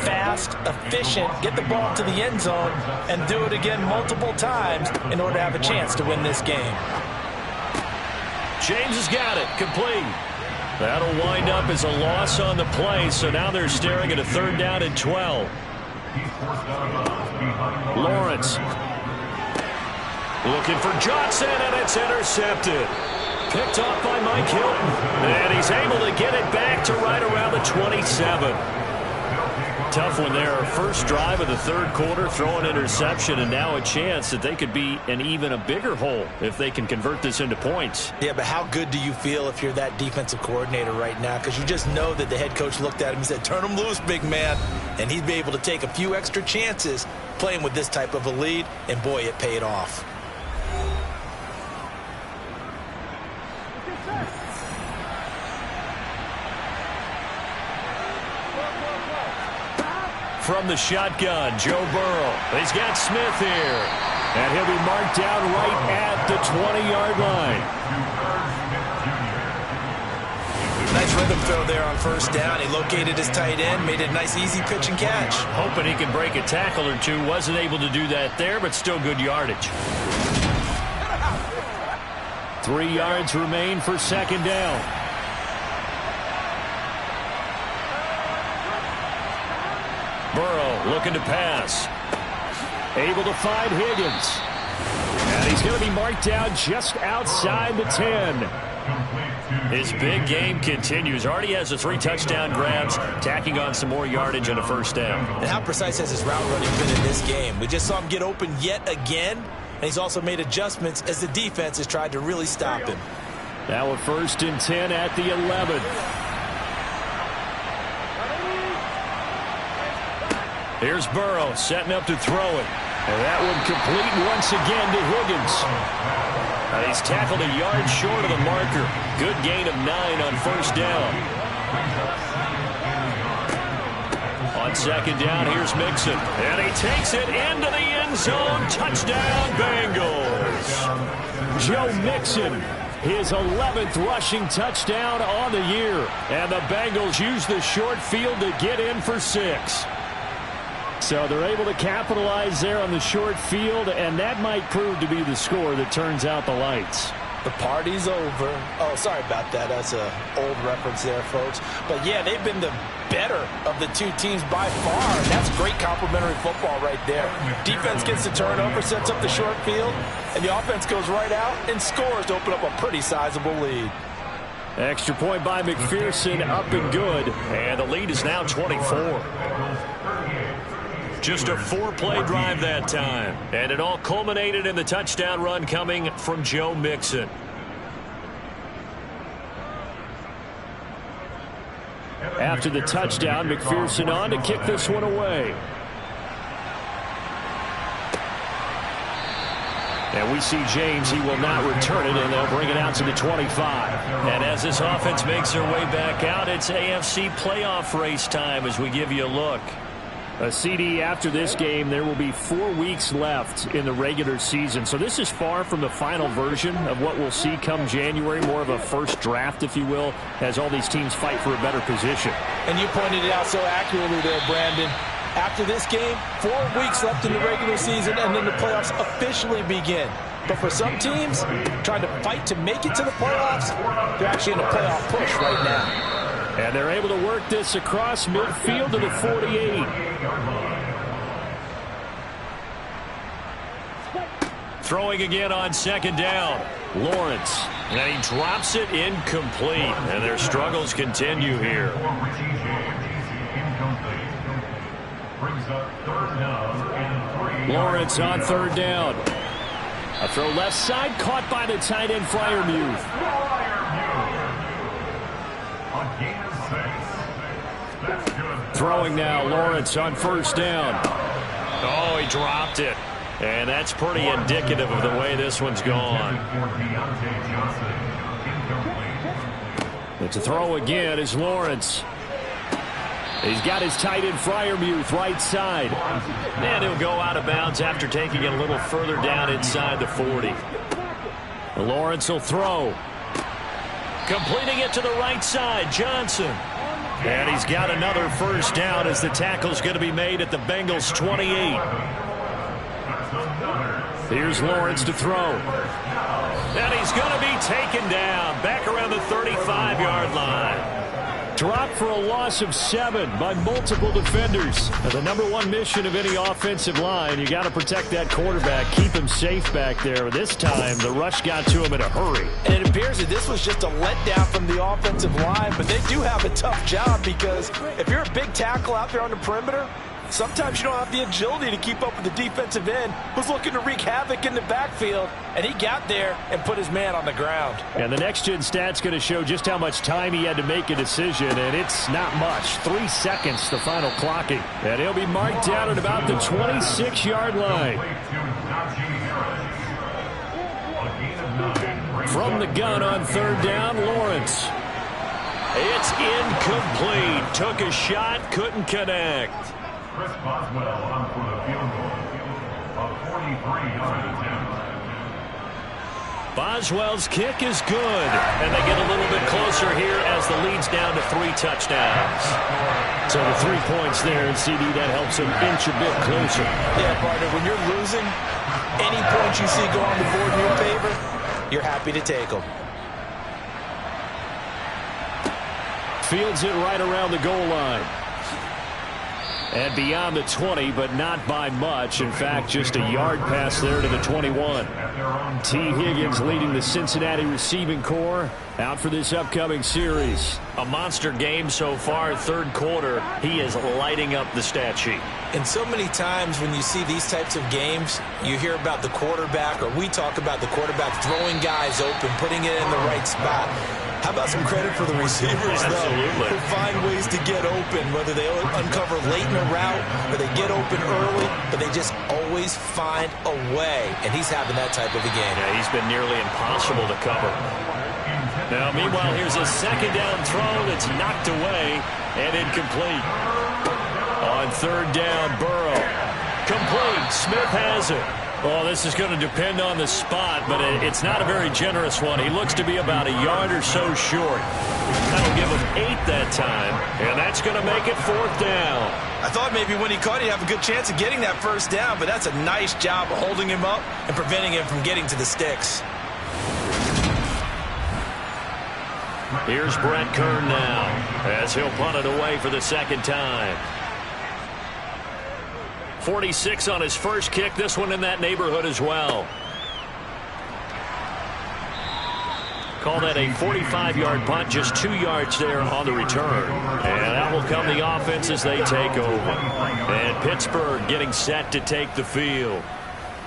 fast, efficient, get the ball to the end zone, and do it again multiple times in order to have a chance to win this game. James has got it. Complete. That'll wind up as a loss on the play, so now they're staring at a 3rd down and 12. Lawrence. Looking for Johnson, and it's intercepted. Picked off by Mike Hilton. And he's able to get it back to right around the 27. Tough one there. First drive of the third quarter, throw an interception, and now a chance that they could be in even a bigger hole if they can convert this into points. Yeah, but how good do you feel if you're that defensive coordinator right now? Because you just know that the head coach looked at him and said, turn him loose, big man. And he'd be able to take a few extra chances playing with this type of a lead, and boy, it paid off. From the shotgun, Joe Burrow. He's got Smith here. And he'll be marked down right at the 20-yard line. Nice rhythm throw there on first down. He located his tight end, made it a nice easy pitch and catch. Hoping he can break a tackle or two. Wasn't able to do that there, but still good yardage. 3 yards remain for second down. Burrow looking to pass. Able to find Higgins. And he's going to be marked down just outside the 10. His big game continues. Already has the 3 touchdown grabs, tacking on some more yardage and a first down. And how precise has his route running been in this game? We just saw him get open yet again, and he's also made adjustments as the defense has tried to really stop him. Now a 1st and 10 at the 11. Here's Burrow setting up to throw it. And that one complete once again to Higgins. He's tackled a yard short of the marker. Good gain of 9 on first down. On second down, here's Mixon. And he takes it into the end zone. Touchdown, Bengals. Joe Mixon, his 11th rushing touchdown on the year. And the Bengals use the short field to get in for 6. So they're able to capitalize there on the short field, and that might prove to be the score that turns out the lights. The party's over. Oh, sorry about that. That's an old reference there, folks. But, yeah, they've been the better of the 2 teams by far. That's great complimentary football right there. Defense gets the turnover, sets up the short field, and the offense goes right out and scores to open up a pretty sizable lead. Extra point by McPherson, up and good. And the lead is now 24. Just a 4-play drive that time. And it all culminated in the touchdown run coming from Joe Mixon. After the touchdown, McPherson on to kick this one away. And we see James, he will not return it, and they'll bring it out to the 25. And as this offense makes their way back out, it's AFC playoff race time as we give you a look. A CD after this game, there will be 4 weeks left in the regular season. So this is far from the final version of what we'll see come January, more of a first draft, if you will, as all these teams fight for a better position. And you pointed it out so accurately there, Brandon. After this game, 4 weeks left in the regular season, and then the playoffs officially begin. But for some teams, trying to fight to make it to the playoffs, they're actually in a playoff push right now. And they're able to work this across midfield to the 48. Throwing again on second down. Lawrence. And he drops it incomplete. And their struggles continue here. Lawrence on third down. A throw left side, caught by the tight end Freiermuth. Throwing now, Lawrence on first down. Oh, he dropped it. And that's pretty indicative of the way this one's gone. But to throw again is Lawrence. He's got his tight end Freiermuth right side. And he'll go out of bounds after taking it a little further down inside the 40. Lawrence will throw. Completing it to the right side, Johnson. And he's got another first down as the tackle's going to be made at the Bengals 28. Here's Lawrence to throw. And he's going to be taken down back around the 35-yard line. Dropped for a loss of 7 by multiple defenders. Now, the #1 mission of any offensive line, you got to protect that quarterback, keep him safe back there. This time, the rush got to him in a hurry. And it appears that this was just a letdown from the offensive line, but they do have a tough job because if you're a big tackle out there on the perimeter, sometimes you don't have the agility to keep up with the defensive end who's looking to wreak havoc in the backfield, and he got there and put his man on the ground. And the next-gen stat's going to show just how much time he had to make a decision, and it's not much. 3 seconds, the final clocking. And he'll be marked down at about the 26-yard line. From the gun on third down, Lawrence. It's incomplete. Took a shot, couldn't connect. Chris Boswell on for the field goal. A 43-yard attempt. Boswell's kick is good. And they get a little bit closer here as the lead's down to 3 touchdowns. So the 3 points there, and CD, that helps them inch a bit closer. Yeah, partner, when you're losing, any points you see go on the board in your favor, you're happy to take them. Fields it right around the goal line. And beyond the 20, but not by much. In fact, just a yard pass there to the 21. T. Higgins leading the Cincinnati receiving corps out for this upcoming series. A monster game so far, third quarter. He is lighting up the stat sheet. And so many times when you see these types of games, you hear about the quarterback, or we talk about the quarterback throwing guys open, putting it in the right spot. How about some credit for the receivers, though, who find ways to get open, whether they uncover late in a route or they get open early, but they just always find a way. And he's having that type of a game. Yeah, he's been nearly impossible to cover. Now, meanwhile, here's a second down throw that's knocked away and incomplete. On third down, Burrow. Complete. Smith has it. Well, this is going to depend on the spot, but it's not a very generous one. He looks to be about a yard or so short. That'll give him 8 that time, and that's going to make it 4th down. I thought maybe when he caught, he'd have a good chance of getting that first down, but that's a nice job of holding him up and preventing him from getting to the sticks. Here's Brett Kern now, as he'll punt it away for the second time. 46 on his first kick, this one in that neighborhood as well. Call that a 45-yard punt, just 2 yards there on the return. And out will come the offense as they take over. And Pittsburgh getting set to take the field.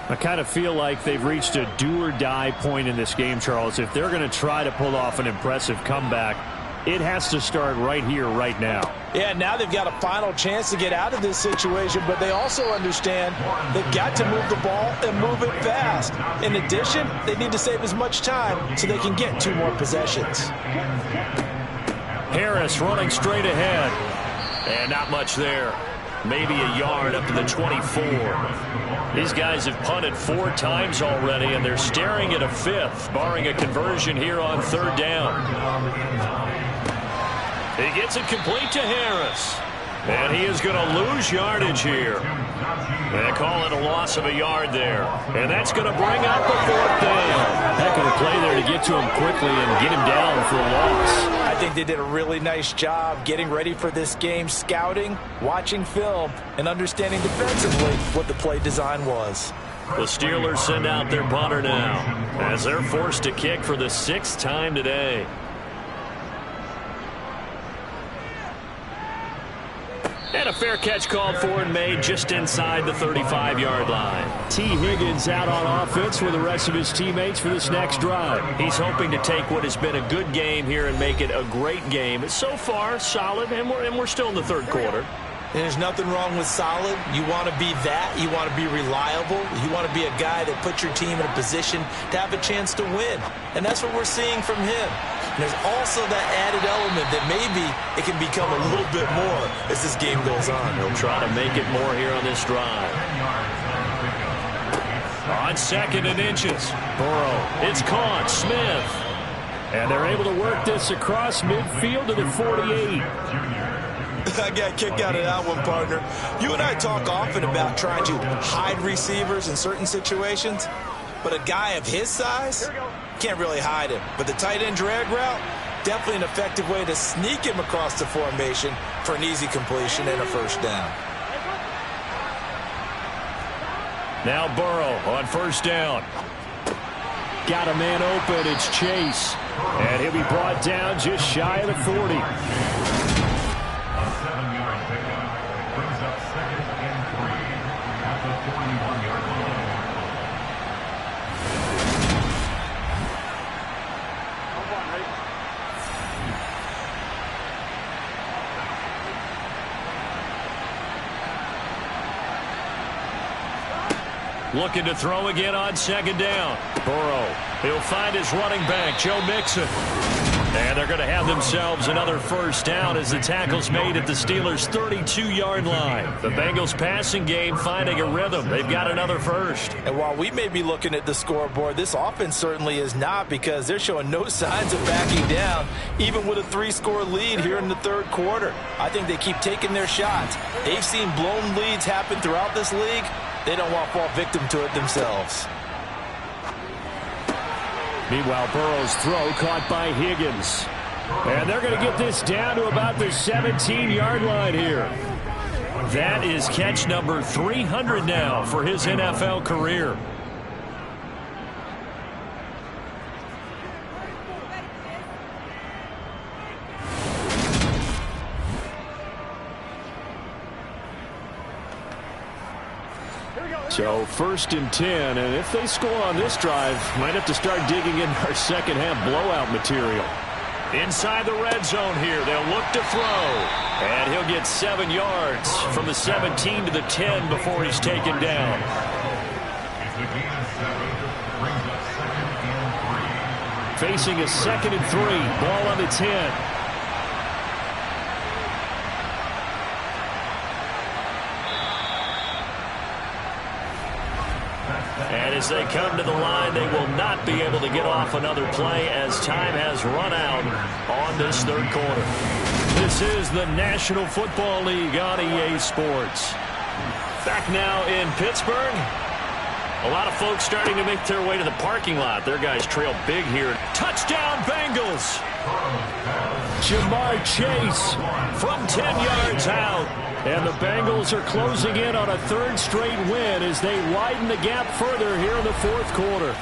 I kind of feel like they've reached a do-or-die point in this game, Charles. If they're going to try to pull off an impressive comeback, it has to start right here, right now. Yeah, now they've got a final chance to get out of this situation, but they also understand they've got to move the ball and move it fast. In addition, they need to save as much time so they can get 2 more possessions. Harris running straight ahead. And not much there. Maybe a yard up to the 24. These guys have punted 4 times already, and they're staring at a 5th, barring a conversion here on third down. He gets it complete to Harris. And he is going to lose yardage here. They call it a loss of a yard there. And that's going to bring up the 4th down. Heck of a play there to get to him quickly and get him down for a loss. I think they did a really nice job getting ready for this game, scouting, watching film, and understanding defensively what the play design was. The Steelers send out their punter now as they're forced to kick for the 6th time today. And a fair catch called for and made just inside the 35-yard line. T. Higgins out on offense with the rest of his teammates for this next drive. He's hoping to take what has been a good game here and make it a great game. So far, solid, and we're still in the third quarter. And there's nothing wrong with solid. You want to be that. You want to be reliable. You want to be a guy that puts your team in a position to have a chance to win. And that's what we're seeing from him. And there's also that added element that maybe it can become a little bit more as this game goes on. He'll try to make it more here on this drive. On 2nd and inches. Burrow. It's caught. Smith. And they're able to work this across midfield to the 48. I got a kick out of that one, partner. You and I talk often about trying to hide receivers in certain situations, but a guy of his size can't really hide him. But the tight end drag route, definitely an effective way to sneak him across the formation for an easy completion and a first down. Now Burrow on first down. Got a man open. It's Chase. And he'll be brought down just shy of the 40. Looking to throw again on 2nd down. Burrow. He'll find his running back, Joe Mixon. And they're going to have themselves another first down as the tackle's made at the Steelers' 32-yard line. The Bengals passing game finding a rhythm. They've got another first. And while we may be looking at the scoreboard, this offense certainly is not, because they're showing no signs of backing down, even with a 3-score lead here in the third quarter. I think they keep taking their shots. They've seen blown leads happen throughout this league. They don't want to fall victim to it themselves. Meanwhile, Burrow's throw caught by Higgins. And they're going to get this down to about the 17-yard line here. That is catch number 300 now for his NFL career. So first and 10, and if they score on this drive, might have to start digging in our second half blowout material. Inside the red zone here, they'll look to throw. And he'll get 7 yards from the 17 to the 10 before he's taken down. It's a gain of 7. Brings up 2nd and 3. Facing a 2nd and 3, ball on the 10. And as they come to the line, they will not be able to get off another play as time has run out on this third quarter. This is the National Football League on EA Sports. Back now in Pittsburgh. A lot of folks starting to make their way to the parking lot. Their guys trail big here. Touchdown, Bengals! Jamar Chase from 10 yards out. And the Bengals are closing in on a 3rd straight win as they widen the gap further here in the 4th quarter.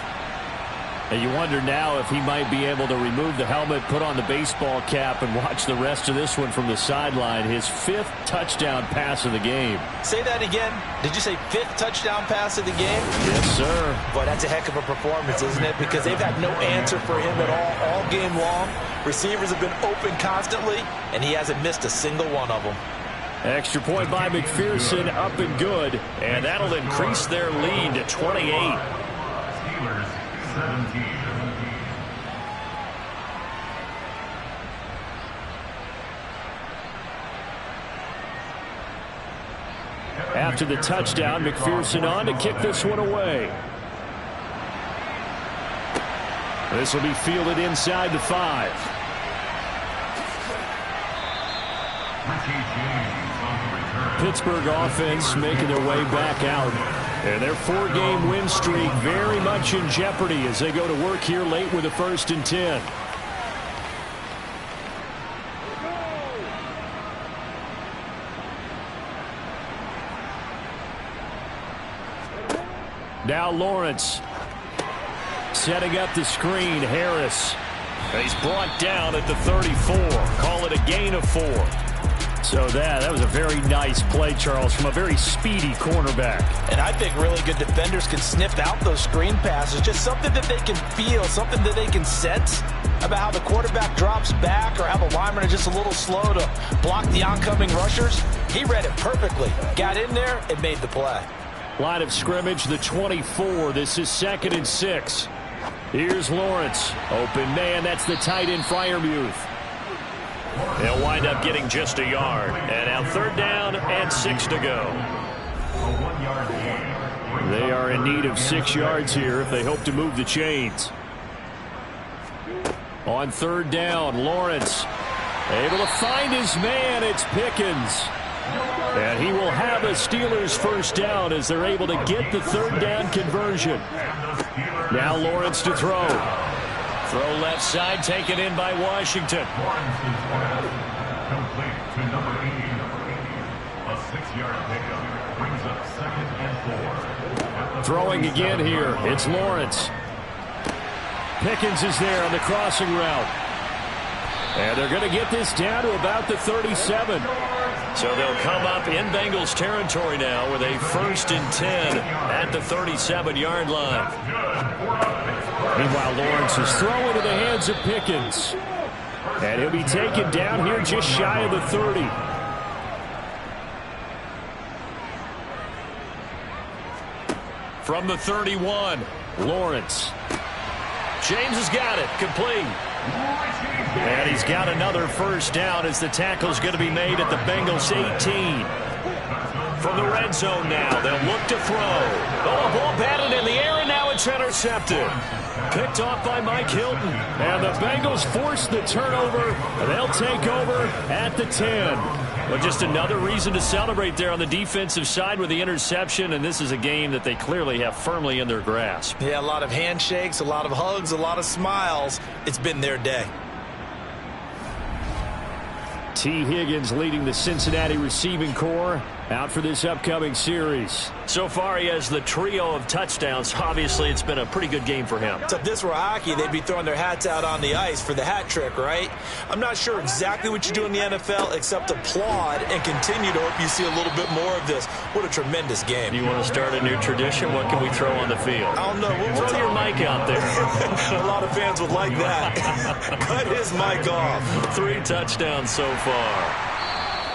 And you wonder now if he might be able to remove the helmet, put on the baseball cap, and watch the rest of this one from the sideline. His 5th touchdown pass of the game. Say that again. Did you say 5th touchdown pass of the game? Yes, sir. Boy, that's a heck of a performance, isn't it? Because they've had no answer for him at all game long. Receivers have been open constantly, and he hasn't missed a single one of them. Extra point by McPherson, up and good. And that'll increase their lead to 28. Steelers 17. After the touchdown, McPherson on to kick this one away. This will be fielded inside the 5. Pittsburgh offense making their way back out. And their 4-game win streak very much in jeopardy as they go to work here late with a 1st and 10. Now Lawrence setting up the screen. Harris. And he's brought down at the 34. Call it a gain of 4. So that was a very nice play, Charles, from a very speedy cornerback. And I think really good defenders can sniff out those screen passes. Just something that they can feel, something that they can sense about how the quarterback drops back or how the linemen are just a little slow to block the oncoming rushers. He read it perfectly. Got in there and made the play. Line of scrimmage, the 24. This is 2nd and 6. Here's Lawrence. Open man, that's the tight end Freiermuth. They'll wind up getting just a yard. And now 3rd down and 6 to go. They are in need of 6 yards here if they hope to move the chains. On 3rd down, Lawrence able to find his man. It's Pickens. And he will have a Steelers first down as they're able to get the 3rd down conversion. Now Lawrence to throw. Throw left side, taken in by Washington. Complete to number 80. A 6-yard pickup brings up 2nd and 4. Throwing again here. It's Lawrence. Pickens is there on the crossing route. And they're going to get this down to about the 37. So they'll come up in Bengals territory now with a 1st and 10 at the 37-yard line. Meanwhile, Lawrence is thrown into the hands of Pickens. And he'll be taken down here just shy of the 30. From the 31, Lawrence. James has got it. Complete. And he's got another first down as the tackle's going to be made at the Bengals 18. From the red zone now, they'll look to throw. Oh, ball batted in the air, and now it's intercepted. Picked off by Mike Hilton. And the Bengals force the turnover. They'll take over at the 10. Well, just another reason to celebrate there on the defensive side with the interception, and this is a game that they clearly have firmly in their grasp. Yeah, a lot of handshakes, a lot of hugs, a lot of smiles. It's been their day. T. Higgins leading the Cincinnati receiving corps out for this upcoming series. So far, he has the trio of touchdowns. Obviously, it's been a pretty good game for him. So if this were hockey, they'd be throwing their hats out on the ice for the hat trick, right? I'm not sure exactly what you do in the NFL except applaud and continue to hope you see a little bit more of this. What a tremendous game. You want to start a new tradition? What can we throw on the field? I don't know. We'll throw your mic out there. A lot of fans would like that. Cut his mic off. 3 touchdowns so far.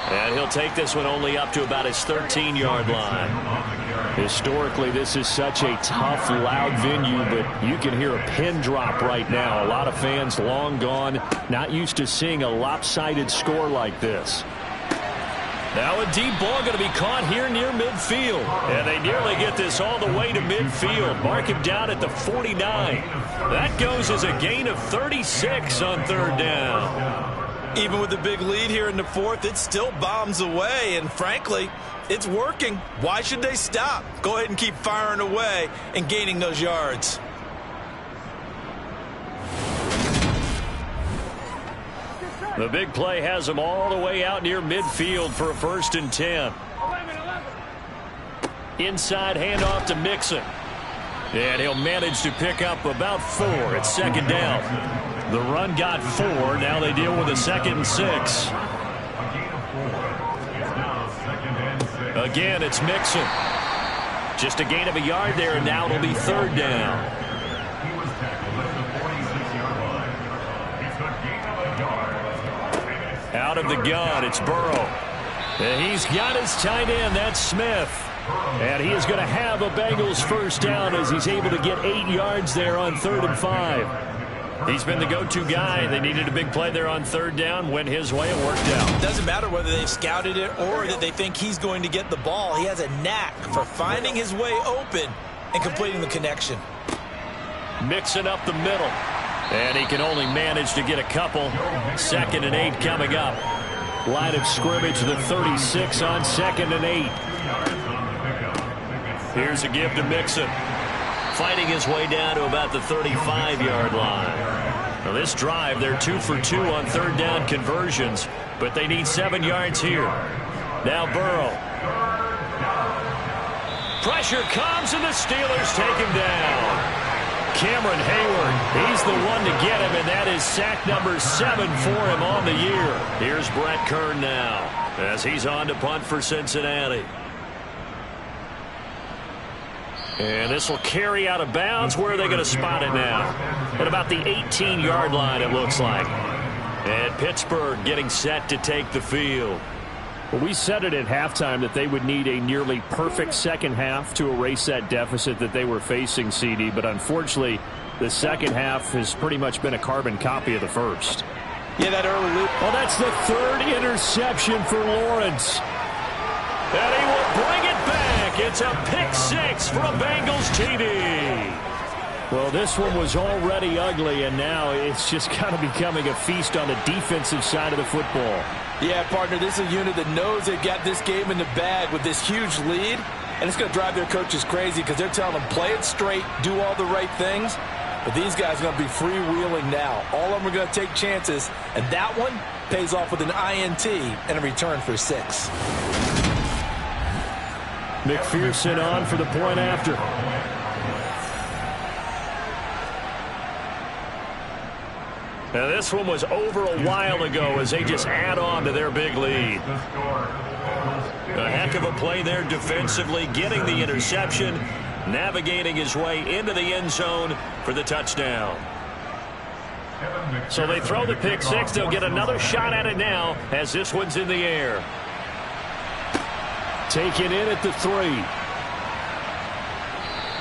And he'll take this one only up to about his 13-yard line. Historically, this is such a tough, loud venue, but you can hear a pin drop right now. A lot of fans long gone, not used to seeing a lopsided score like this. Now a deep ball going to be caught here near midfield. And they nearly get this all the way to midfield. Mark him down at the 49. That goes as a gain of 36 on third down. Even with the big lead here in the fourth, it still bombs away, and frankly, it's working. Why should they stop? Go ahead and keep firing away and gaining those yards. The big play has them all the way out near midfield for a 1st and 10. Inside handoff to Mixon. And he'll manage to pick up about 4 at 2nd down. The run got 4. Now they deal with a 2nd and 6. Again, it's Mixon. Just a gain of a yard there, and now it'll be 3rd down. Out of the gun, it's Burrow. And he's got his tight end, that's Smith. And he is going to have a Bengals first down as he's able to get 8 yards there on 3rd and 5. He's been the go-to guy. They needed a big play there on 3rd down. Went his way. It worked out. It doesn't matter whether they've scouted it or that they think he's going to get the ball. He has a knack for finding his way open and completing the connection. Mixing up the middle. And he can only manage to get a couple. 2nd and 8 coming up. Line of scrimmage, the 36 on 2nd and 8. Here's a give to Mixon. Fighting his way down to about the 35-yard line. Now this drive, they're 2 for 2 on 3rd down conversions, but they need 7 yards here. Now Burrow. Pressure comes, and the Steelers take him down. Cameron Hayward, he's the one to get him, and that is sack number 7 for him on the year. Here's Brett Kern now as he's on to punt for Cincinnati. And this will carry out of bounds. Where are they going to spot it now? At about the 18-yard line, it looks like. And Pittsburgh getting set to take the field. Well, we said it at halftime that they would need a nearly perfect second half to erase that deficit that they were facing, CD. But unfortunately, the second half has pretty much been a carbon copy of the first. Yeah, that early loop. Well, that's the 3rd interception for Lawrence. And he will bring it back. It's a pick-6 for a Bengals TD. Well, this one was already ugly, and now it's just kind of becoming a feast on the defensive side of the football. Yeah, partner, this is a unit that knows they've got this game in the bag with this huge lead, and it's going to drive their coaches crazy because they're telling them, play it straight, do all the right things. But these guys are going to be freewheeling now. All of them are going to take chances, and that one pays off with an INT and a return for 6. McPherson on for the point after. Now this one was over a while ago as they just add on to their big lead. A heck of a play there defensively, getting the interception, navigating his way into the end zone for the touchdown. So they throw the pick-6. They'll get another shot at it now as this one's in the air. Taken in at the 3.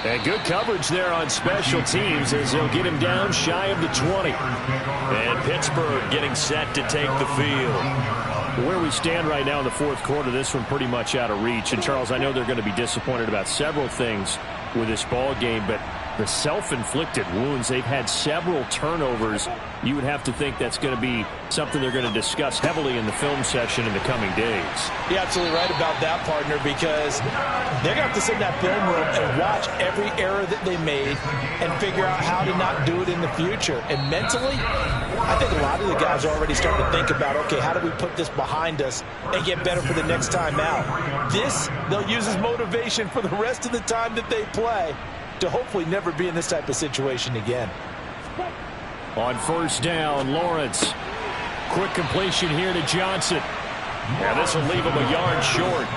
And good coverage there on special teams as they'll get him down shy of the 20. And Pittsburgh getting set to take the field. Where we stand right now in the fourth quarter, this one pretty much out of reach. And, Charles, I know they're going to be disappointed about several things with this ball game, but the self-inflicted wounds, they've had several turnovers. You would have to think that's going to be something they're going to discuss heavily in the film session in the coming days. You're absolutely right about that, partner, because they're going to have to sit in that film room and watch every error that they made and figure out how to not do it in the future. And mentally, I think a lot of the guys are already starting to think about, okay, how do we put this behind us and get better for the next time out? This, they'll use as motivation for the rest of the time that they play to hopefully never be in this type of situation again. On first down, Lawrence. Quick completion here to Johnson. And this will leave him a yard short.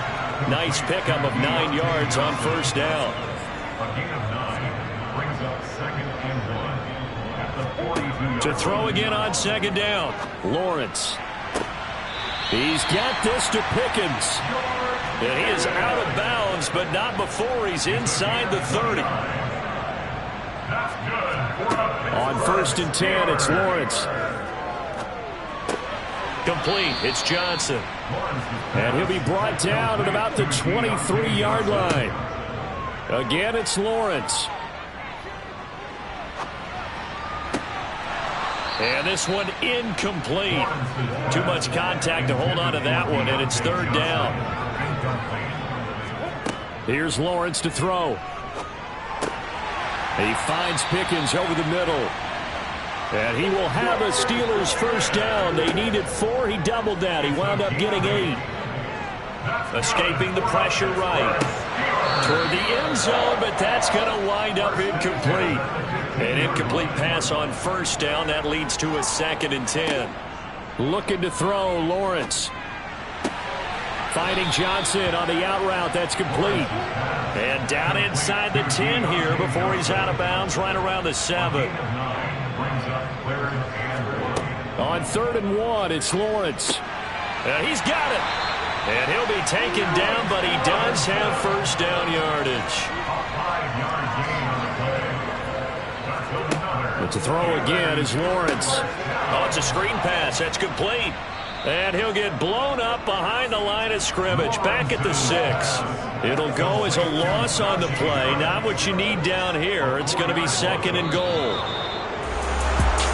Nice pickup of 9 yards on first down. A gain of 9 brings up 2nd and 1 at the 42. To throw again on second down, Lawrence. He's got this to Pickens. And he is out of bounds, but not before he's inside the 30. On first and 10, it's Lawrence. Complete. It's Johnson. And he'll be brought down at about the 23-yard line. Again, it's Lawrence. And this one incomplete. Too much contact to hold on to that one, and it's third down. Here's Lawrence to throw. He finds Pickens over the middle. And he will have a Steelers first down. They needed 4. He doubled that. He wound up getting 8. Escaping the pressure right toward the end zone, but that's going to wind up incomplete. An incomplete pass on first down. That leads to a 2nd and 10. Looking to throw, Lawrence. Finding Johnson on the out route. That's complete. And down inside the 10 here before he's out of bounds right around the 7. On 3rd and 1, it's Lawrence. He's got it. And he'll be taken down, but he does have first down yardage. But to throw again is Lawrence. Oh, it's a screen pass. That's complete. And he'll get blown up behind the line of scrimmage, back at the 6. It'll go as a loss on the play. Not what you need down here. It's going to be 2nd and goal.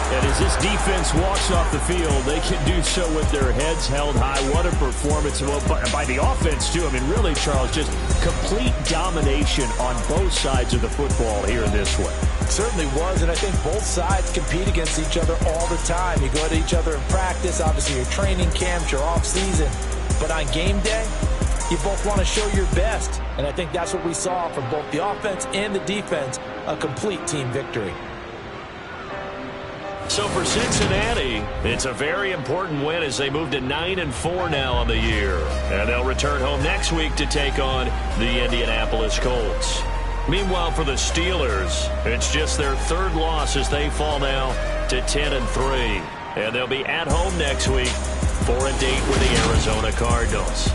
And as this defense walks off the field, they can do so with their heads held high. What a performance by the offense, too. I mean, really, Charles, just complete domination on both sides of the football here in this one. It certainly was, and I think both sides compete against each other all the time. You go to each other in practice, obviously your training camps, your off-season. But on game day, you both want to show your best. And I think that's what we saw from both the offense and the defense, a complete team victory. So for Cincinnati, it's a very important win as they move to 9-4 now on the year. And they'll return home next week to take on the Indianapolis Colts. Meanwhile, for the Steelers, it's just their 3rd loss as they fall now to 10-3. And they'll be at home next week for a date with the Arizona Cardinals.